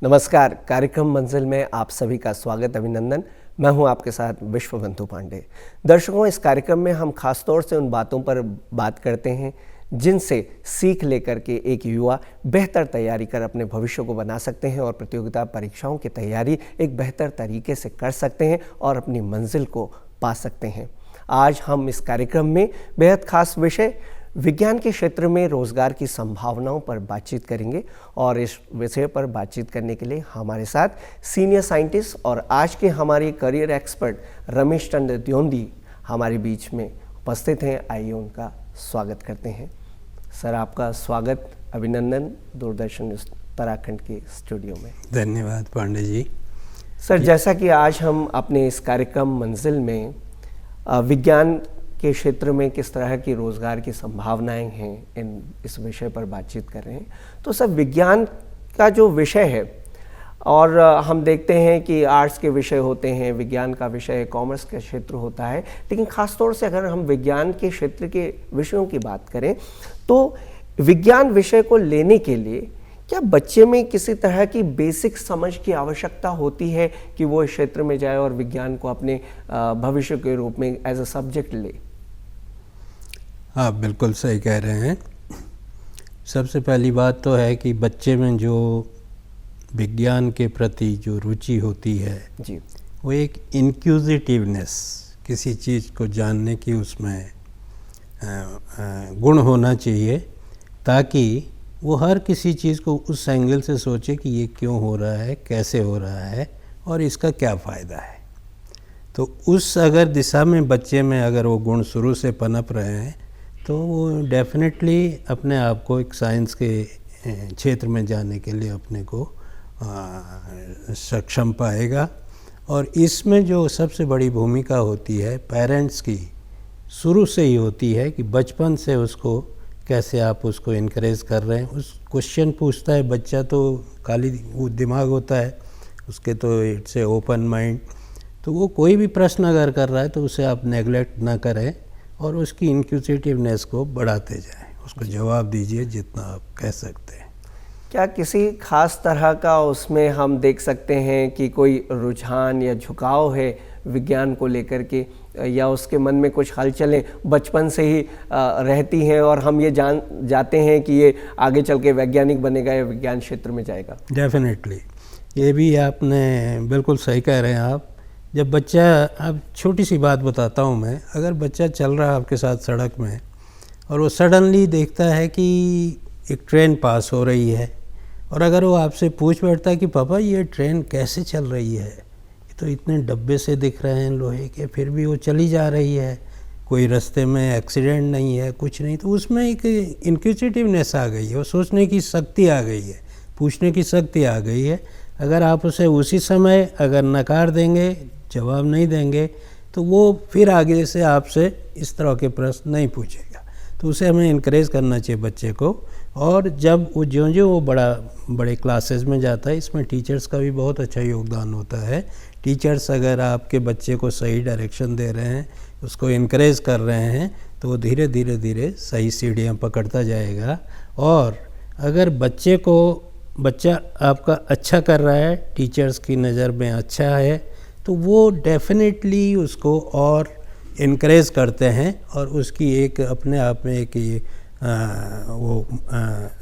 नमस्कार, कार्यक्रम मंजिल में आप सभी का स्वागत, अभिनंदन। मैं हूं आपके साथ विश्वबंधु पांडे। दर्शकों, इस कार्यक्रम में हम खास तौर से उन बातों पर बात करते हैं जिनसे सीख लेकर के एक युवा बेहतर तैयारी कर अपने भविष्य को बना सकते हैं और प्रतियोगिता परीक्षाओं की तैयारी एक बेहतर तरीके से कर सकते हैं और अपनी मंजिल को पा सकते हैं। आज हम इस कार्यक्रम में बेहद खास विषय विज्ञान के क्षेत्र में रोजगार की संभावनाओं पर बातचीत करेंगे और इस विषय पर बातचीत करने के लिए हमारे साथ सीनियर साइंटिस्ट और आज के हमारे करियर एक्सपर्ट रमेश चंद्र द्योंदी हमारे बीच में उपस्थित हैं। आइए उनका स्वागत करते हैं। सर, आपका स्वागत, अभिनंदन दूरदर्शन उत्तराखंड के स्टूडियो में। धन्यवाद पांडे जी। सर, जैसा कि आज हम अपने इस कार्यक्रम मंजिल में विज्ञान के क्षेत्र में किस तरह की रोजगार की संभावनाएं हैं इस विषय पर बातचीत कर रहे हैं, तो सब विज्ञान का जो विषय है और हम देखते हैं कि आर्ट्स के विषय होते हैं, विज्ञान का विषय कॉमर्स का क्षेत्र होता है, लेकिन खास तौर से अगर हम विज्ञान के क्षेत्र के विषयों की बात करें तो विज्ञान विषय को लेने के लिए क्या बच्चे में किसी तरह की बेसिक समझ की आवश्यकता होती है कि वो इस क्षेत्र में जाए और विज्ञान को अपने भविष्य के रूप में एज अ सब्जेक्ट ले? आप बिल्कुल सही कह रहे हैं। सबसे पहली बात तो है कि बच्चे में जो विज्ञान के प्रति जो रुचि होती है जी, वो एक इंक्यूजिटिवनेस, किसी चीज़ को जानने की उसमें गुण होना चाहिए, ताकि वो हर किसी चीज़ को उस एंगल से सोचे कि ये क्यों हो रहा है, कैसे हो रहा है और इसका क्या फ़ायदा है। तो उस अगर दिशा में बच्चे में अगर वो गुण शुरू से पनप रहे हैं तो वो डेफिनेटली अपने आप को एक साइंस के क्षेत्र में जाने के लिए अपने को सक्षम पाएगा। और इसमें जो सबसे बड़ी भूमिका होती है पेरेंट्स की, शुरू से ही होती है कि बचपन से उसको कैसे आप उसको इनकरेज कर रहे हैं। उस क्वेश्चन पूछता है बच्चा, तो खाली वो दिमाग होता है उसके, तो इट्स ए ओपन माइंड। तो वो कोई भी प्रश्न अगर कर रहा है तो उसे आप नेगलेक्ट ना करें और उसकी इंक्यूजिटिवनेस को बढ़ाते जाएं, उसको जवाब दीजिए जितना आप कह सकते हैं। क्या किसी खास तरह का उसमें हम देख सकते हैं कि कोई रुझान या झुकाव है विज्ञान को लेकर के, या उसके मन में कुछ हलचलें बचपन से ही रहती हैं और हम ये जान जाते हैं कि ये आगे चल के वैज्ञानिक बनेगा या विज्ञान क्षेत्र में जाएगा? डेफिनेटली, ये भी आपने बिल्कुल सही कह रहे हैं आप। जब बच्चा, अब छोटी सी बात बताता हूँ मैं, अगर बच्चा चल रहा है आपके साथ सड़क में और वो सडनली देखता है कि एक ट्रेन पास हो रही है, और अगर वो आपसे पूछ बैठता है कि पापा ये ट्रेन कैसे चल रही है, ये तो इतने डब्बे से दिख रहे हैं लोहे के, फिर भी वो चली जा रही है, कोई रास्ते में एक्सीडेंट नहीं है, कुछ नहीं, तो उसमें एक इंक्विजिटिवनेस आ गई है, वो सोचने की शक्ति आ गई है, पूछने की शक्ति आ गई है। अगर आप उसे उसी समय अगर नकार देंगे, जवाब नहीं देंगे, तो वो फिर आगे से आपसे इस तरह के प्रश्न नहीं पूछेगा। तो उसे हमें इनकरेज करना चाहिए बच्चे को। और जब वो ज्यों वो बड़े क्लासेस में जाता है, इसमें टीचर्स का भी बहुत अच्छा योगदान होता है। टीचर्स अगर आपके बच्चे को सही डायरेक्शन दे रहे हैं, उसको इनकरेज कर रहे हैं, तो वो धीरे धीरे सही सीढ़ियाँ पकड़ता जाएगा। और अगर बच्चा आपका अच्छा कर रहा है, टीचर्स की नज़र में अच्छा है, तो वो डेफिनेटली उसको और इनकरेज करते हैं और उसकी एक अपने आप में एक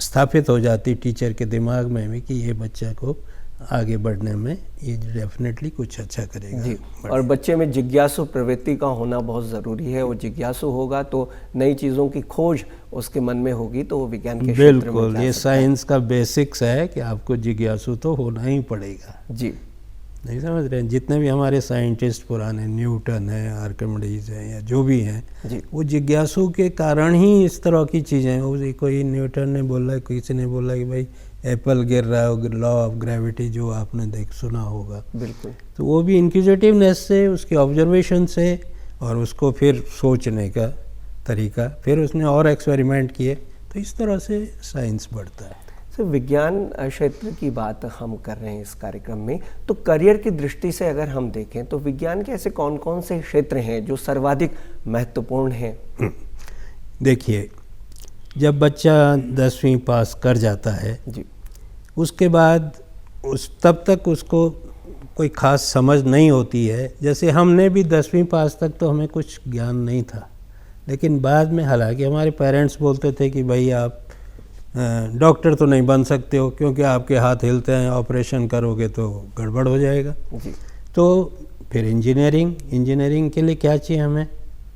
स्थापित हो जाती टीचर के दिमाग में भी कि ये बच्चा को आगे बढ़ने में ये डेफिनेटली कुछ अच्छा करेगा जी। और बच्चे में जिज्ञासु प्रवृत्ति का होना बहुत ज़रूरी है। वो जिज्ञासु होगा तो नई चीज़ों की खोज उसके मन में होगी, तो वो विज्ञान के क्षेत्र में बिल्कुल, ये साइंस का बेसिक्स है कि आपको जिज्ञासु तो होना ही पड़ेगा जी। नहीं समझ रहे हैं? जितने भी हमारे साइंटिस्ट पुराने, न्यूटन है, आर्किमिडीज है, या जो भी हैं, वो जिज्ञासु के कारण ही इस तरह की चीज़ें। वो कोई न्यूटन ने बोला, किसी ने बोला कि भाई एप्पल गिर रहा है, लॉ ऑफ ग्रेविटी जो आपने सुना होगा, बिल्कुल, तो वो भी इंक्विजिटिवनेस से, उसके ऑब्जर्वेशन से और उसको फिर सोचने का तरीका, फिर उसने और एक्सपेरिमेंट किए, तो इस तरह से साइंस बढ़ता है। विज्ञान क्षेत्र की बात हम कर रहे हैं इस कार्यक्रम में, तो करियर की दृष्टि से अगर हम देखें तो विज्ञान के ऐसे कौन कौन से क्षेत्र हैं जो सर्वाधिक महत्वपूर्ण हैं? देखिए, जब बच्चा 10वीं पास कर जाता है जी, उसके बाद तब तक उसको कोई ख़ास समझ नहीं होती है। जैसे हमने भी 10वीं पास तक तो हमें कुछ ज्ञान नहीं था, लेकिन बाद में हालांकि हमारे पेरेंट्स बोलते थे कि भाई आप डॉक्टर तो नहीं बन सकते हो क्योंकि आपके हाथ हिलते हैं, ऑपरेशन करोगे तो गड़बड़ हो जाएगा। जी। तो फिर इंजीनियरिंग के लिए क्या चाहिए हमें,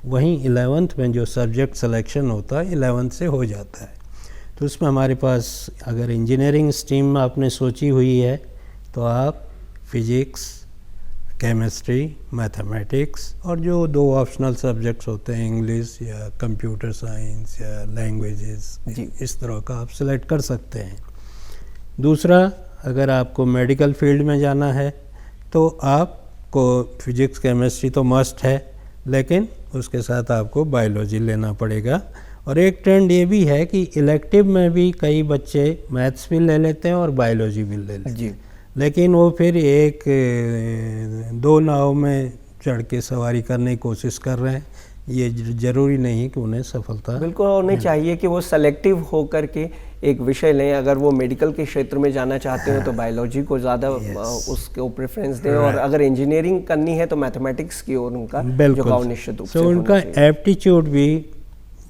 वहीं 11th में जो सब्जेक्ट सिलेक्शन होता है 11th से हो जाता है। तो उसमें हमारे पास अगर इंजीनियरिंग स्ट्रीम में आपने सोची हुई है तो आप फिजिक्स, केमिस्ट्री, मैथमेटिक्स और जो 2 ऑप्शनल सब्जेक्ट्स होते हैं इंग्लिश या कंप्यूटर साइंस या लैंग्वेजेस, इस तरह का आप सिलेक्ट कर सकते हैं। दूसरा, अगर आपको मेडिकल फील्ड में जाना है तो आपको फिजिक्स केमिस्ट्री तो मस्ट है, लेकिन उसके साथ आपको बायोलॉजी लेना पड़ेगा। और एक ट्रेंड ये भी है कि इलेक्टिव में भी कई बच्चे मैथ्स भी ले लेते हैं और बायोलॉजी भी ले लेते हैं, लेकिन वो फिर 2 नाव में चढ़ के सवारी करने की कोशिश कर रहे हैं। ये ज़रूरी नहीं कि उन्हें सफलता बिल्कुल होनी चाहिए कि वो सेलेक्टिव होकर के एक विषय लें। अगर वो मेडिकल के क्षेत्र में जाना चाहते हो तो बायोलॉजी को ज़्यादा उसको प्रेफरेंस दें, और अगर इंजीनियरिंग करनी है तो मैथमेटिक्स की ओर उनका झुकाव निश्चित रूप से होना उनका चाहिए। एप्टीट्यूड भी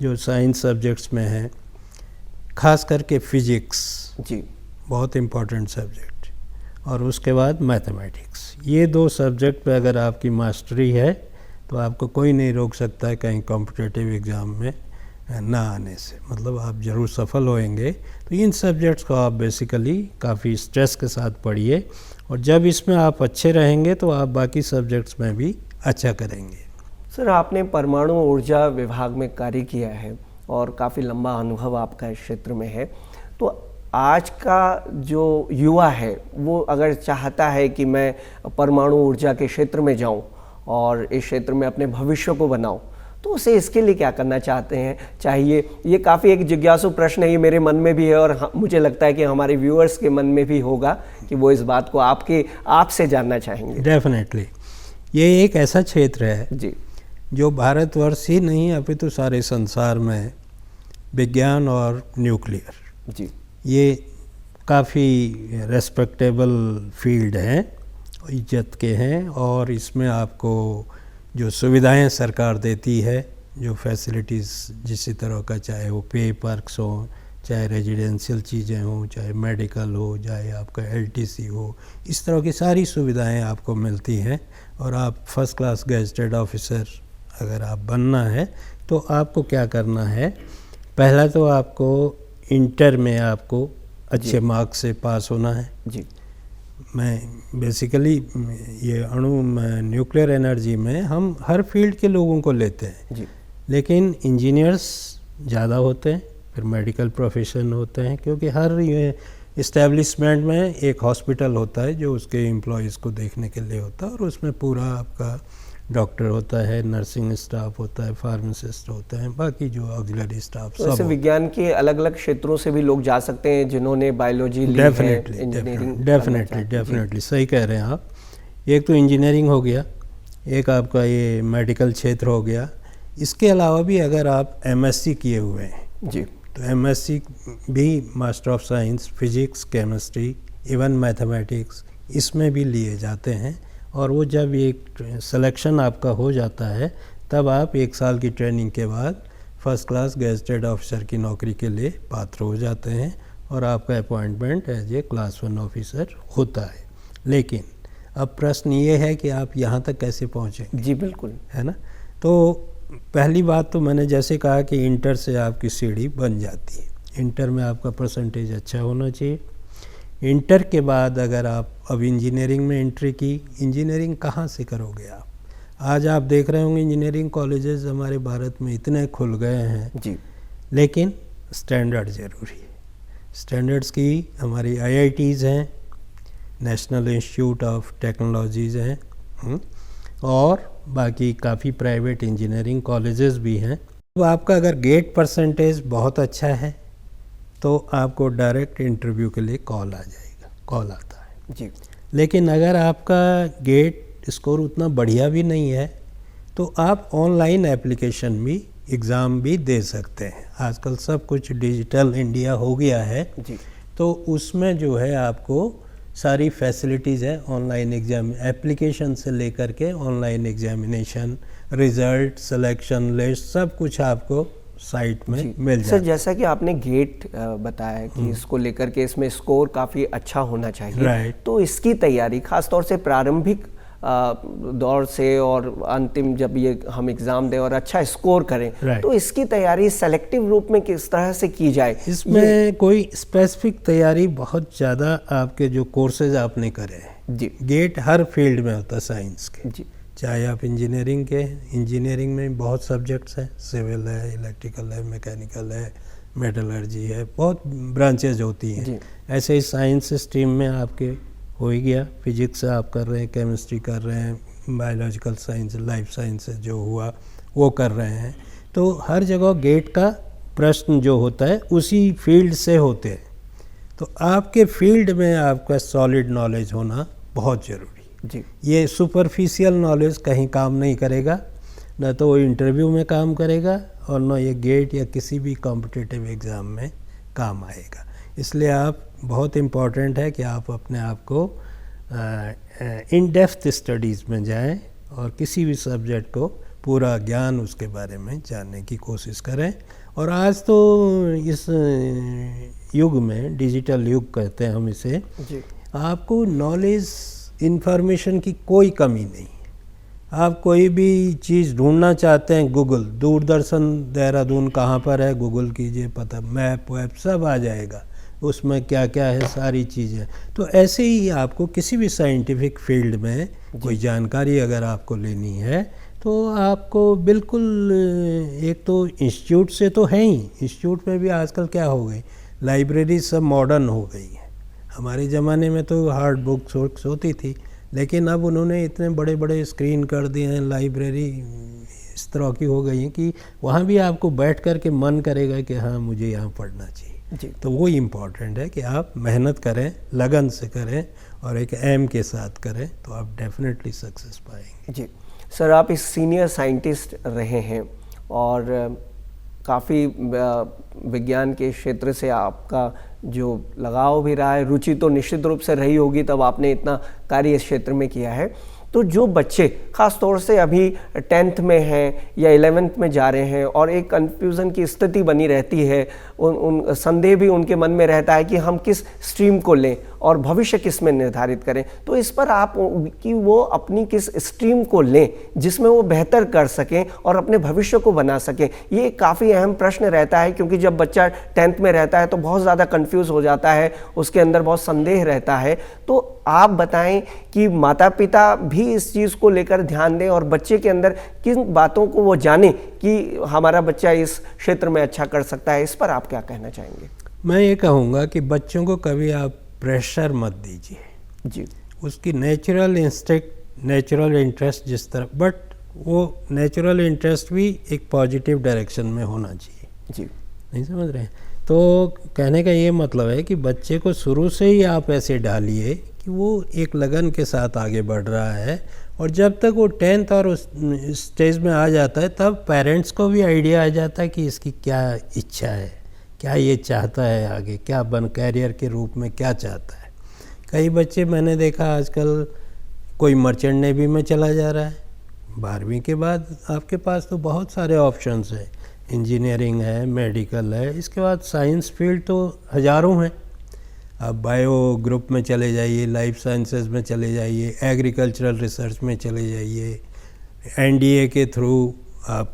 जो साइंस सब्जेक्ट्स में है, खास करके फिजिक्स जी बहुत इम्पोर्टेंट सब्जेक्ट, और उसके बाद मैथमेटिक्स, ये 2 सब्जेक्ट पे अगर आपकी मास्टरी है तो आपको कोई नहीं रोक सकता है कहीं कॉम्पिटिटिव एग्ज़ाम में ना आने से, मतलब आप ज़रूर सफल होएंगे। तो इन सब्जेक्ट्स को आप बेसिकली काफ़ी स्ट्रेस के साथ पढ़िए, और जब इसमें आप अच्छे रहेंगे तो आप बाकी सब्जेक्ट्स में भी अच्छा करेंगे। सर, आपने परमाणु ऊर्जा विभाग में कार्य किया है और काफ़ी लंबा अनुभव आपका इस क्षेत्र में है। तो आज का जो युवा है वो अगर चाहता है कि मैं परमाणु ऊर्जा के क्षेत्र में जाऊं और इस क्षेत्र में अपने भविष्य को बनाऊं, तो उसे इसके लिए क्या करना चाहते हैं चाहिए? ये काफ़ी एक जिज्ञासु प्रश्न है, ये मेरे मन में भी है और मुझे लगता है कि हमारे व्यूअर्स के मन में भी होगा कि वो इस बात को आपसे जानना चाहेंगे। डेफिनेटली ये एक ऐसा क्षेत्र है जी जो भारतवर्ष ही नहीं अपितु सारे संसार में विज्ञान और न्यूक्लियर, जी, ये काफ़ी रेस्पेक्टेबल फील्ड हैं, इज्जत के हैं, और इसमें आपको जो सुविधाएं सरकार देती है, जो फैसिलिटीज़ जिस तरह का, चाहे वो पे पर्क्स हो, चाहे रेजिडेंशियल चीज़ें हों, चाहे मेडिकल हो, चाहे आपका LTC हो, इस तरह की सारी सुविधाएं आपको मिलती हैं। और आप फर्स्ट क्लास गेजेटेड ऑफिसर अगर आप बनना है तो आपको क्या करना है, पहला तो आपको इंटर में आपको अच्छे मार्क्स से पास होना है। जी, मैं बेसिकली ये न्यूक्लियर एनर्जी में हम हर फील्ड के लोगों को लेते हैं जी, लेकिन इंजीनियर्स ज़्यादा होते हैं, फिर मेडिकल प्रोफेशन होते हैं, क्योंकि हर इस्टेब्लिशमेंट में एक हॉस्पिटल होता है जो उसके एम्प्लॉयज़ को देखने के लिए होता है, और उसमें पूरा आपका डॉक्टर होता है, नर्सिंग स्टाफ होता है, फार्मासिस्ट होता है, बाकी जो ऑक्सिलरी स्टाफ सब। वैसे विज्ञान के अलग अलग क्षेत्रों से भी लोग जा सकते हैं जिन्होंने बायोलॉजी ली है, इंजीनियरिंग। डेफिनेटली सही कह रहे हैं आप। एक तो इंजीनियरिंग हो गया, एक आपका ये मेडिकल क्षेत्र हो गया। इसके अलावा भी अगर आप MSc किए हुए हैं जी, तो MSc भी master of science, physics, chemistry, even mathematics, इसमें भी लिए जाते हैं। और वो जब एक सिलेक्शन आपका हो जाता है तब आप 1 साल की ट्रेनिंग के बाद फर्स्ट क्लास गेजेटेड ऑफिसर की नौकरी के लिए पात्र हो जाते हैं, और आपका appointment as a class 1 officer होता है। लेकिन अब प्रश्न ये है कि आप यहाँ तक कैसे पहुँचेंगे? जी बिल्कुल, है ना। तो पहली बात तो मैंने जैसे कहा कि इंटर से आपकी सीढ़ी बन जाती है। इंटर में आपका परसेंटेज अच्छा होना चाहिए। इंटर के बाद अगर आप अब इंजीनियरिंग में एंट्री की, इंजीनियरिंग कहाँ से करोगे आप? आज आप देख रहे होंगे इंजीनियरिंग कॉलेजेस हमारे भारत में इतने खुल गए हैं जी, लेकिन स्टैंडर्ड ज़रूरी है। स्टैंडर्ड्स की हमारी IITs हैं, नेशनल इंस्टीट्यूट ऑफ टेक्नोलॉजीज़ हैं, और बाकी काफ़ी प्राइवेट इंजीनियरिंग कॉलेजेस भी हैं। तो आपका अगर गेट परसेंटेज बहुत अच्छा है तो आपको डायरेक्ट इंटरव्यू के लिए कॉल आता है जी। लेकिन अगर आपका गेट स्कोर उतना बढ़िया भी नहीं है तो आप ऑनलाइन एप्लीकेशन भी, एग्ज़ाम भी दे सकते हैं। आजकल सब कुछ डिजिटल इंडिया हो गया है जी, तो उसमें जो है आपको सारी फैसिलिटीज़ है। ऑनलाइन एग्जाम एप्लीकेशन से लेकर के online examination, result, selection list, सब कुछ आपको साइट में मिल जाए। सर, जैसा कि आपने गेट बताया कि इसको लेकर के इसमें स्कोर काफ़ी अच्छा होना चाहिए, राइट। तो इसकी तैयारी खासतौर से प्रारंभिक दौर से और अंतिम जब ये हम एग्ज़ाम दें और अच्छा स्कोर करें, राइट। तो इसकी तैयारी सेलेक्टिव रूप में किस तरह से की जाए? इसमें कोई स्पेसिफिक तैयारी बहुत ज़्यादा आपके जो कोर्सेज आपने करे हैं, जी गेट हर फील्ड में होता है साइंस के। जी चाहे आप इंजीनियरिंग के, इंजीनियरिंग में बहुत सब्जेक्ट्स हैं, सिविल है, इलेक्ट्रिकल है, मैकेनिकल है, मेटलर्जी है, बहुत ब्रांचेज होती जी। हैं। ऐसे ही साइंस स्ट्रीम में आपके हो ही गया, फिजिक्स आप कर रहे हैं, केमिस्ट्री कर रहे हैं, बायोलॉजिकल साइंस, लाइफ साइंस जो हुआ वो कर रहे हैं। तो हर जगह गेट का प्रश्न जो होता है उसी फील्ड से होते हैं। तो आपके फील्ड में आपका सॉलिड नॉलेज होना बहुत ज़रूरी। जी ये सुपरफिशियल नॉलेज कहीं काम नहीं करेगा, ना तो वो इंटरव्यू में काम करेगा और ना ये गेट या किसी भी कॉम्पिटिटिव एग्ज़ाम में काम आएगा। इसलिए आप बहुत इम्पॉर्टेंट है कि आप अपने आप को इन डेप्थ स्टडीज़ में जाएं और किसी भी सब्जेक्ट को पूरा ज्ञान उसके बारे में जानने की कोशिश करें। और आज तो इस युग में, डिजिटल युग कहते हैं हम इसे, जी आपको नॉलेज इन्फॉर्मेशन की कोई कमी नहीं है। आप कोई भी चीज़ ढूंढना चाहते हैं, गूगल, दूरदर्शन देहरादून कहाँ पर है गूगल कीजिए, पता, मैप वैप सब आ जाएगा, उसमें क्या क्या है सारी चीज़ें। तो ऐसे ही आपको किसी भी साइंटिफिक फील्ड में कोई जानकारी अगर आपको लेनी है तो आपको बिल्कुल, एक तो इंस्टीट्यूट से तो है ही, इंस्टीट्यूट में भी आजकल क्या हो गई, लाइब्रेरी सब मॉडर्न हो गई है। हमारे ज़माने में तो हार्ड बुक्स होती थी, लेकिन अब उन्होंने इतने बड़े बड़े स्क्रीन कर दिए हैं, लाइब्रेरी इस तरह की हो गई है कि वहाँ भी आपको बैठ कर के मन करेगा कि हाँ मुझे यहाँ पढ़ना चाहिए। जी तो वो इम्पॉर्टेंट है कि आप मेहनत करें, लगन से करें और एक एम के साथ करें, तो आप डेफिनेटली सक्सेस पाएंगे। जी सर, आप इस सीनियर साइंटिस्ट रहे हैं और काफ़ी विज्ञान के क्षेत्र से आपका जो लगाव भी रहा है, रुचि तो निश्चित रूप से रही होगी, तब आपने इतना कार्य इस क्षेत्र में किया है। तो जो बच्चे ख़ास तौर से अभी 10th में हैं या 11th में जा रहे हैं और एक कन्फ्यूज़न की स्थिति बनी रहती है, उन संदेह भी उनके मन में रहता है कि हम किस स्ट्रीम को लें और भविष्य किस में निर्धारित करें, तो इस पर आप कि वो अपनी किस स्ट्रीम को लें जिसमें वो बेहतर कर सकें और अपने भविष्य को बना सकें, ये काफ़ी अहम प्रश्न रहता है। क्योंकि जब बच्चा 10th में रहता है तो बहुत ज़्यादा कंफ्यूज हो जाता है, उसके अंदर बहुत संदेह रहता है। तो आप बताएं कि माता पिता भी इस चीज़ को लेकर ध्यान दें और बच्चे के अंदर किन बातों को वो जाने कि हमारा बच्चा इस क्षेत्र में अच्छा कर सकता है, इस पर आप क्या कहना चाहेंगे? मैं ये कहूँगा कि बच्चों को कभी आप प्रेशर मत दीजिए। जी उसकी नेचुरल इंस्टिंक्ट, नेचुरल इंटरेस्ट जिस तरह, बट वो नेचुरल इंटरेस्ट भी एक पॉजिटिव डायरेक्शन में होना चाहिए। जी नहीं समझ रहे हैं? तो कहने का ये मतलब है कि बच्चे को शुरू से ही आप ऐसे डालिए कि वो एक लगन के साथ आगे बढ़ रहा है, और जब तक वो 10th और उस स्टेज में आ जाता है तब पेरेंट्स को भी आइडिया आ जाता है कि इसकी क्या इच्छा है, क्या ये चाहता है आगे, क्या बन कैरियर के रूप में क्या चाहता है। कई बच्चे मैंने देखा आजकल, कोई मर्चेंट नेवी में चला जा रहा है, 12वीं के बाद आपके पास तो बहुत सारे ऑप्शंस हैं, इंजीनियरिंग है, मेडिकल है, इसके बाद साइंस फील्ड तो हज़ारों हैं। आप बायो ग्रुप में चले जाइए, लाइफ साइंसेज में चले जाइए, एग्रीकल्चरल रिसर्च में चले जाइए, एनडीए के थ्रू आप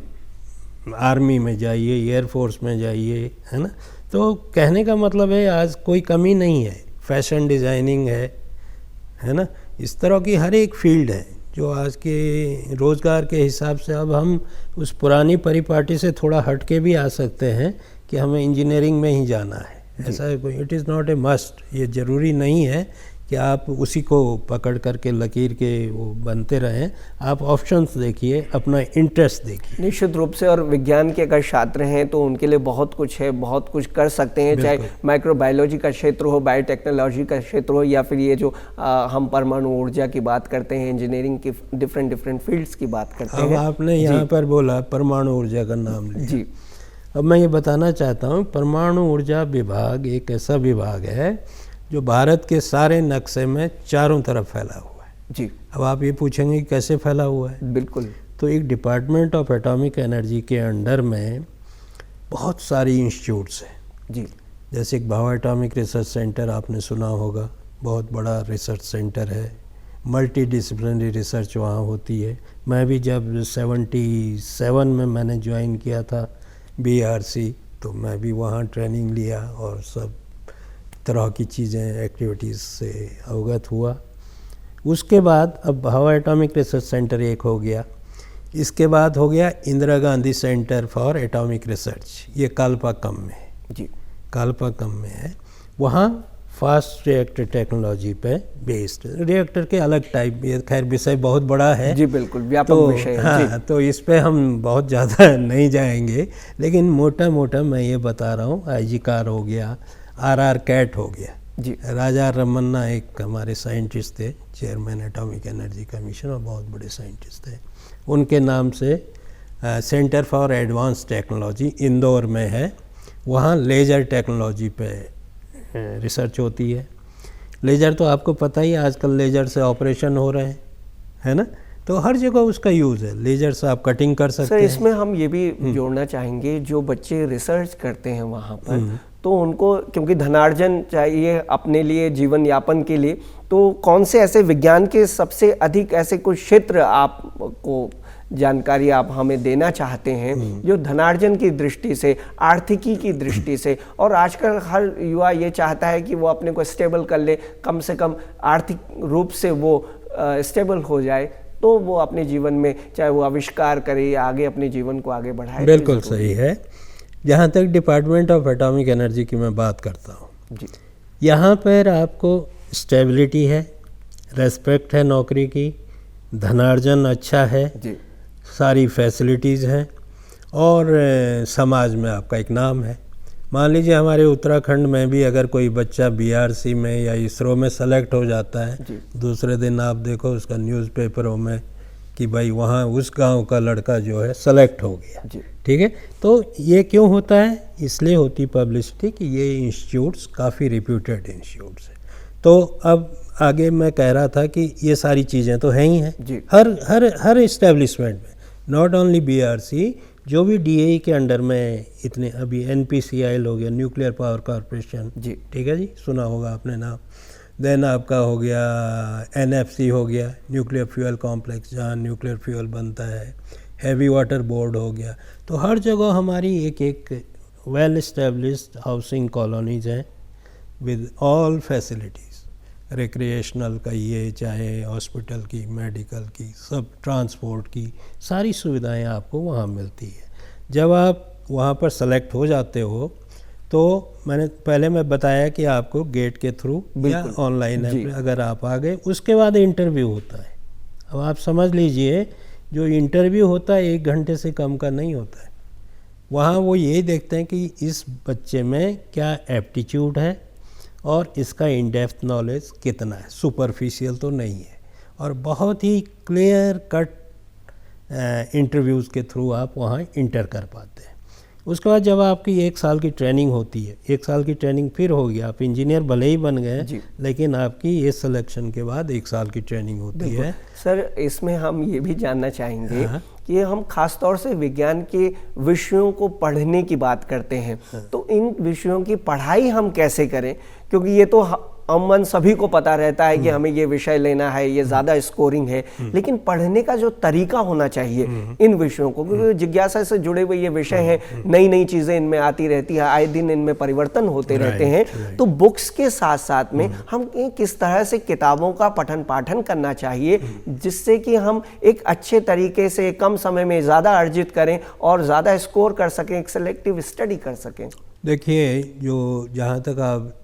आर्मी में जाइए, एयरफोर्स में जाइए, है ना। तो कहने का मतलब है आज कोई कमी नहीं है, फैशन डिज़ाइनिंग है ना, इस तरह की हर एक फील्ड है जो आज के रोज़गार के हिसाब से अब हम उस पुरानी परिपाटी से थोड़ा हट के भी आ सकते हैं कि हमें इंजीनियरिंग में ही जाना है। ऐसा कोई, it is not a must, ये ज़रूरी नहीं है कि आप उसी को पकड़ करके लकीर के वो बनते रहें। आप ऑप्शंस देखिए, अपना इंटरेस्ट देखिए। निश्चित रूप से, और विज्ञान के अगर छात्र हैं तो उनके लिए बहुत कुछ है, बहुत कुछ कर सकते हैं, चाहे माइक्रोबायोलॉजी का क्षेत्र हो, बायोटेक्नोलॉजी का क्षेत्र हो, या फिर ये जो हम परमाणु ऊर्जा की बात करते हैं, इंजीनियरिंग की डिफरेंट फील्ड्स की बात करते हैं। अब आपने यहाँ पर बोला परमाणु ऊर्जा का नाम लिया जी। अब मैं ये बताना चाहता हूँ, परमाणु ऊर्जा विभाग एक ऐसा विभाग है जो भारत के सारे नक्शे में चारों तरफ फैला हुआ है। जी अब आप ये पूछेंगे कि कैसे फैला हुआ है। बिल्कुल। तो एक डिपार्टमेंट ऑफ एटॉमिक एनर्जी के अंडर में बहुत सारी इंस्टीट्यूट्स हैं। जी जैसे एक भाभा एटॉमिक रिसर्च सेंटर आपने सुना होगा, बहुत बड़ा रिसर्च सेंटर है, मल्टी डिसिप्लिनरी रिसर्च वहाँ होती है। मैं भी जब 77 में मैंने ज्वाइन किया था BRC, तो मैं भी वहाँ ट्रेनिंग लिया और सब तरह की चीज़ें एक्टिविटीज़ से अवगत हुआ। उसके बाद अब भाभा एटॉमिक रिसर्च सेंटर एक हो गया, इसके बाद हो गया Indira Gandhi centre for atomic research, ये कालपाक्कम में है। जी कालपाक्कम में है। वहाँ फास्ट रिएक्टर टेक्नोलॉजी पे बेस्ड, रिएक्टर के अलग टाइप, ये खैर विषय बहुत बड़ा है। जी बिल्कुल, व्यापक तो विषय है। हाँ, जी। तो इस पे हम बहुत ज़्यादा नहीं जाएंगे, लेकिन मोटा मोटा मैं ये बता रहा हूँ। IG कार हो गया, RR कैट हो गया। जी राजा रमन्ना एक हमारे साइंटिस्ट थे, चेयरमैन एटॉमिक एनर्जी कमीशन, और बहुत बड़े साइंटिस्ट थे। उनके नाम से centre for advance technology Indore में है। वहाँ लेज़र टेक्नोलॉजी पे रिसर्च होती है। लेज़र तो आपको पता ही है, आजकल लेज़र से ऑपरेशन हो रहे हैं, है ना। तो हर जगह उसका यूज़ है। लेज़र से आप कटिंग कर सकते सर, हैं। इसमें हम ये भी जोड़ना चाहेंगे, जो बच्चे रिसर्च करते हैं वहाँ पर, तो उनको क्योंकि धनार्जन चाहिए अपने लिए, जीवन यापन के लिए, तो कौन से ऐसे विज्ञान के सबसे अधिक ऐसे कुछ क्षेत्र आपको जानकारी आप हमें देना चाहते हैं जो धनार्जन की दृष्टि से, आर्थिकी की दृष्टि से, और आजकल हर युवा ये चाहता है कि वो अपने को स्टेबल कर ले, कम से कम आर्थिक रूप से वो स्टेबल हो जाए, तो वो अपने जीवन में चाहे वो आविष्कार करे या आगे अपने जीवन को आगे बढ़ाए। बिल्कुल सही है। जहाँ तक डिपार्टमेंट ऑफ एटॉमिक एनर्जी की मैं बात करता हूँ जी, यहाँ पर आपको स्टेबिलिटी है, रेस्पेक्ट है नौकरी की, धनार्जन अच्छा है जी, सारी फैसिलिटीज़ हैं, और समाज में आपका एक नाम है। मान लीजिए हमारे उत्तराखंड में भी अगर कोई बच्चा BRC में या इसरो में सेलेक्ट हो जाता है, दूसरे दिन आप देखो उसका न्यूज़पेपरों में कि भाई वहाँ उस गांव का लड़का जो है सेलेक्ट हो गया। ठीक है, तो ये क्यों होता है? इसलिए होती पब्लिसिटी कि ये इंस्टीट्यूट्स काफ़ी रिप्यूटेड इंस्टीट्यूट्स हैं। तो अब आगे मैं कह रहा था कि ये सारी चीज़ें तो हैं ही हैं हर इस्टेब्लिशमेंट में, नॉट ओनली BRC, जो भी DAE के अंडर में इतने, अभी NPCIL हो गया, न्यूक्लियर पावर कॉरपोरेशन, जी, ठीक है जी, सुना होगा आपने नाम। देन आपका हो गया NFC हो गया, न्यूक्लियर फ्यूल कॉम्प्लेक्स, जहाँ न्यूक्लियर फ्यूल बनता है। हैवी वाटर बोर्ड हो गया। तो हर जगह हमारी एक एक वेल इस्टेब्लिश्ड हाउसिंग कॉलोनीज हैं विद ऑल फैसिलिटीज़, रिक्रिएशनल का ये, चाहे हॉस्पिटल की, मेडिकल की, सब ट्रांसपोर्ट की सारी सुविधाएं आपको वहाँ मिलती है। जब आप वहाँ पर सेलेक्ट हो जाते हो तो मैंने बताया कि आपको गेट के थ्रू या ऑनलाइन अगर आप आ गए, उसके बाद इंटरव्यू होता है। अब आप समझ लीजिए जो इंटरव्यू होता है 1 घंटे से कम का नहीं होता है। वहाँ वो यही देखते हैं कि इस बच्चे में क्या एप्टीट्यूड है और इसका इन डेप्थ नॉलेज कितना है, सुपरफिशियल तो नहीं है। और बहुत ही क्लियर कट इंटरव्यूज़ के थ्रू आप वहाँ इंटर कर पाते हैं। उसके बाद जब आपकी 1 साल की ट्रेनिंग होती है, 1 साल की ट्रेनिंग फिर हो गया, आप इंजीनियर भले ही बन गए, लेकिन आपकी ये सिलेक्शन के बाद 1 साल की ट्रेनिंग होती है। सर, इसमें हम ये भी जानना चाहेंगे कि हम खास तौर से विज्ञान के विषयों को पढ़ने की बात करते हैं, तो इन विषयों की पढ़ाई हम कैसे करें? क्योंकि ये तो अमूमन सभी को पता रहता है कि हमें ये विषय लेना है, ये ज़्यादा स्कोरिंग है, लेकिन पढ़ने का जो तरीका होना चाहिए इन विषयों को, क्योंकि जिज्ञासा से जुड़े हुए ये विषय हैं, नई नई चीज़ें इनमें आती रहती है, आए दिन इनमें परिवर्तन होते रहते हैं। तो बुक्स के साथ साथ में हम किस तरह से किताबों का पठन पाठन करना चाहिए जिससे कि हम एक अच्छे तरीके से कम समय में ज़्यादा अर्जित करें और ज़्यादा स्कोर कर सकें, एक सेलेक्टिव स्टडी कर सकें? देखिए, जो जहाँ तक आप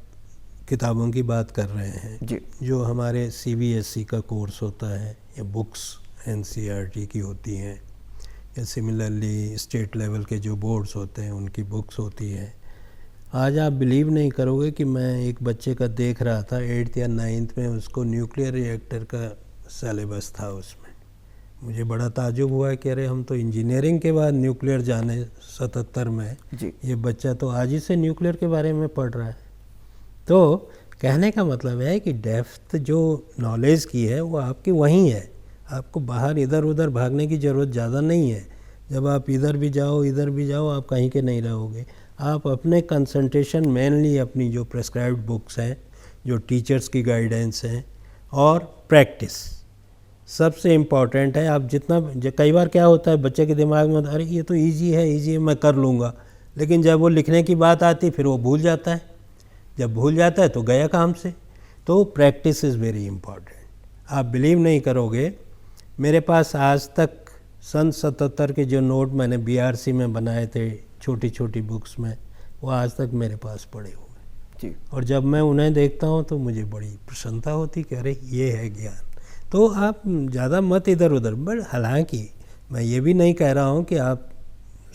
किताबों की बात कर रहे हैं जी, जो हमारे CBSE का कोर्स होता है या बुक्स NCERT की होती हैं, या सिमिलरली स्टेट लेवल के जो बोर्ड्स होते हैं उनकी बुक्स होती हैं। आज आप बिलीव नहीं करोगे कि मैं एक बच्चे का देख रहा था 8th या 9th में, उसको न्यूक्लियर रिएक्टर का सिलेबस था। उसमें मुझे बड़ा ताजुब हुआ कि अरे हम तो इंजीनियरिंग के बाद न्यूक्लियर जाने 77 में, ये बच्चा तो आज ही से न्यूक्लियर के बारे में पढ़ रहा है। तो कहने का मतलब है कि डेप्थ जो नॉलेज की है वो आपकी वहीं है, आपको बाहर इधर उधर भागने की ज़रूरत ज़्यादा नहीं है। जब आप इधर भी जाओ आप कहीं के नहीं रहोगे। आप अपने कंसंट्रेशन मेनली अपनी जो प्रेस्क्राइब्ड बुक्स हैं, जो टीचर्स की गाइडेंस हैं और प्रैक्टिस सबसे इम्पॉर्टेंट है। आप जितना, कई बार क्या होता है बच्चे के दिमाग में, अरे ये तो इजी है मैं कर लूँगा, लेकिन जब वो लिखने की बात आती फिर वो भूल जाता है। जब भूल जाता है तो गया काम से। तो प्रैक्टिस इज़ वेरी इम्पॉर्टेंट। आप बिलीव नहीं करोगे, मेरे पास आज तक सन 77 के जो नोट मैंने BRC में बनाए थे छोटी छोटी बुक्स में, वो आज तक मेरे पास पड़े हुए जी। और जब मैं उन्हें देखता हूँ तो मुझे बड़ी प्रसन्नता होती कि अरे ये है ज्ञान। तो आप ज़्यादा मत इधर उधर, बट हालांकि मैं ये भी नहीं कह रहा हूँ कि आप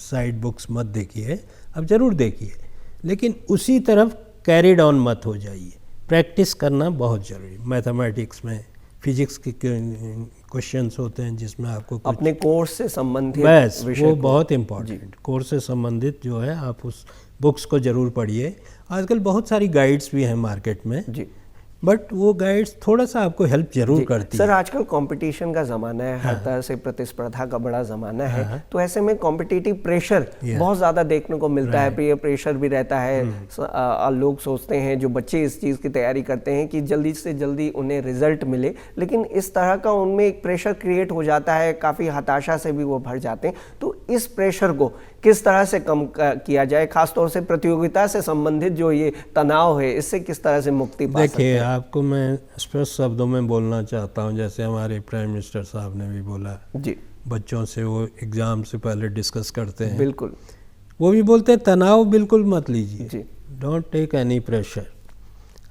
साइड बुक्स मत देखिए, आप ज़रूर देखिए, लेकिन उसी तरफ कैरिड ऑन मत हो जाइए। प्रैक्टिस करना बहुत ज़रूरी। मैथमेटिक्स में फिजिक्स के क्वेश्चंस होते हैं जिसमें आपको अपने कोर्स से संबंधित बस वो बहुत इम्पॉर्टेंट, कोर्स से संबंधित जो है आप उस बुक्स को ज़रूर पढ़िए। आजकल बहुत सारी गाइड्स भी हैं मार्केट में जी, बट वो गाइड्स थोड़ा सा आपको हेल्प जरूर करती है। सर आजकल कंपटीशन का ज़माना है, हर तरह से प्रतिस्पर्धा का बड़ा ज़माना है, तो ऐसे में कॉम्पिटिटिव प्रेशर बहुत ज़्यादा देखने को मिलता है। पीयर प्रेशर भी रहता है। लोग सोचते हैं, जो बच्चे इस चीज़ की तैयारी करते हैं, कि जल्दी से जल्दी उन्हें रिजल्ट मिले, लेकिन इस तरह का उनमें एक प्रेशर क्रिएट हो जाता है, काफ़ी हताशा से भी वो भर जाते हैं। तो इस प्रेशर को किस तरह से कम किया जाए, खासतौर से प्रतियोगिता से संबंधित जो ये तनाव है, इससे किस तरह से मुक्ति पा सकते हैं? देखिए, आपको मैं स्पष्ट शब्दों में बोलना चाहता हूँ, जैसे हमारे प्राइम मिनिस्टर साहब ने भी बोला जी, बच्चों से वो एग्ज़ाम से पहले डिस्कस करते हैं। बिल्कुल, वो भी बोलते हैं तनाव बिल्कुल मत लीजिए, डोंट टेक एनी प्रेशर।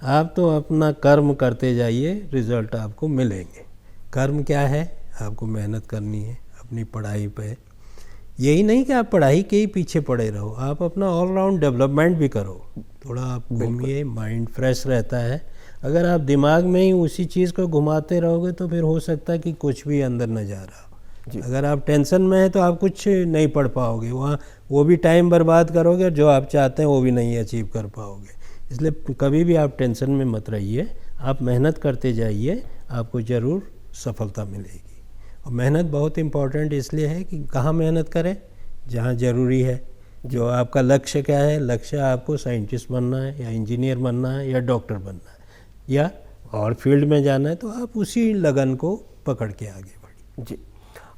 आप तो अपना कर्म करते जाइए, रिजल्ट आपको मिलेंगे। कर्म क्या है? आपको मेहनत करनी है अपनी पढ़ाई पे। यही नहीं कि आप पढ़ाई के ही पीछे पड़े रहो, आप अपना ऑलराउंड डेवलपमेंट भी करो। थोड़ा आप घूमिए, माइंड फ्रेश रहता है। अगर आप दिमाग में ही उसी चीज़ को घुमाते रहोगे तो फिर हो सकता है कि कुछ भी अंदर न जा रहा हो। अगर आप टेंशन में हैं तो आप कुछ नहीं पढ़ पाओगे, वहाँ वो भी टाइम बर्बाद करोगे, जो आप चाहते हैं वो भी नहीं अचीव कर पाओगे। इसलिए कभी भी आप टेंशन में मत रहिए, आप मेहनत करते जाइए, आपको ज़रूर सफलता मिलेगी। और मेहनत बहुत इम्पॉर्टेंट इसलिए है कि कहाँ मेहनत करें? जहाँ ज़रूरी है। जो आपका लक्ष्य क्या है? लक्ष्य आपको साइंटिस्ट बनना है या इंजीनियर बनना है या डॉक्टर बनना है या और फील्ड में जाना है, तो आप उसी लगन को पकड़ के आगे बढ़िए जी।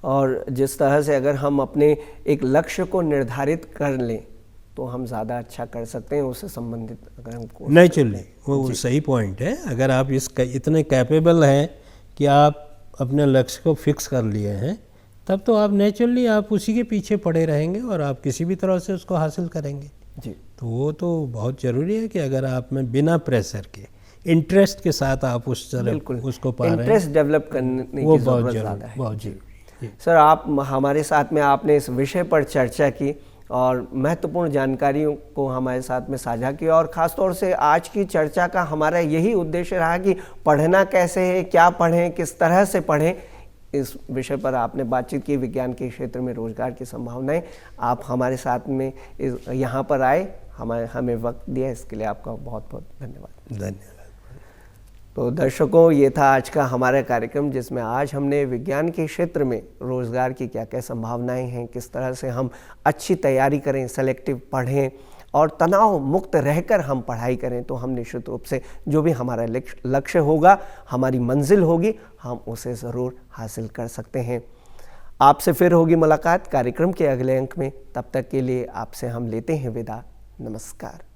और जिस तरह से अगर हम अपने एक लक्ष्य को निर्धारित कर लें तो हम ज़्यादा अच्छा कर सकते हैं, उससे संबंधित अगर हम नेचुरली, वो सही पॉइंट है। अगर आप इतने कैपेबल हैं कि आप अपने लक्ष्य को फिक्स कर लिए हैं, तब तो आप नेचुरली आप उसी के पीछे पड़े रहेंगे और आप किसी भी तरह से उसको हासिल करेंगे जी। तो वो तो बहुत ज़रूरी है कि अगर आप में बिना प्रेशर के, इंटरेस्ट के साथ आप उस तरह उसको पा रहे हैं, इंटरेस्ट डेवलप करने की ज़रूरत ज़्यादा है। बहुत जरूरी। सर, आप हमारे साथ में आपने इस विषय पर चर्चा की और महत्वपूर्ण जानकारियों को हमारे साथ में साझा किया, और ख़ासतौर से आज की चर्चा का हमारा यही उद्देश्य रहा कि पढ़ना कैसे है, क्या पढ़ें, किस तरह से पढ़ें, इस विषय पर आपने बातचीत की। विज्ञान के क्षेत्र में रोजगार की संभावनाएं, आप हमारे साथ में यहाँ पर आए, हमें वक्त दिया, इसके लिए आपका बहुत बहुत धन्यवाद। धन्यवाद। तो दर्शकों, ये था आज का हमारा कार्यक्रम, जिसमें आज हमने विज्ञान के क्षेत्र में रोज़गार की क्या क्या संभावनाएं हैं, किस तरह से हम अच्छी तैयारी करें, सेलेक्टिव पढ़ें और तनाव मुक्त रहकर हम पढ़ाई करें, तो हम निश्चित रूप से जो भी हमारा लक्ष्य होगा, हमारी मंजिल होगी, हम उसे ज़रूर हासिल कर सकते हैं। आपसे फिर होगी मुलाकात कार्यक्रम के अगले अंक में। तब तक के लिए आपसे हम लेते हैं विदा। नमस्कार।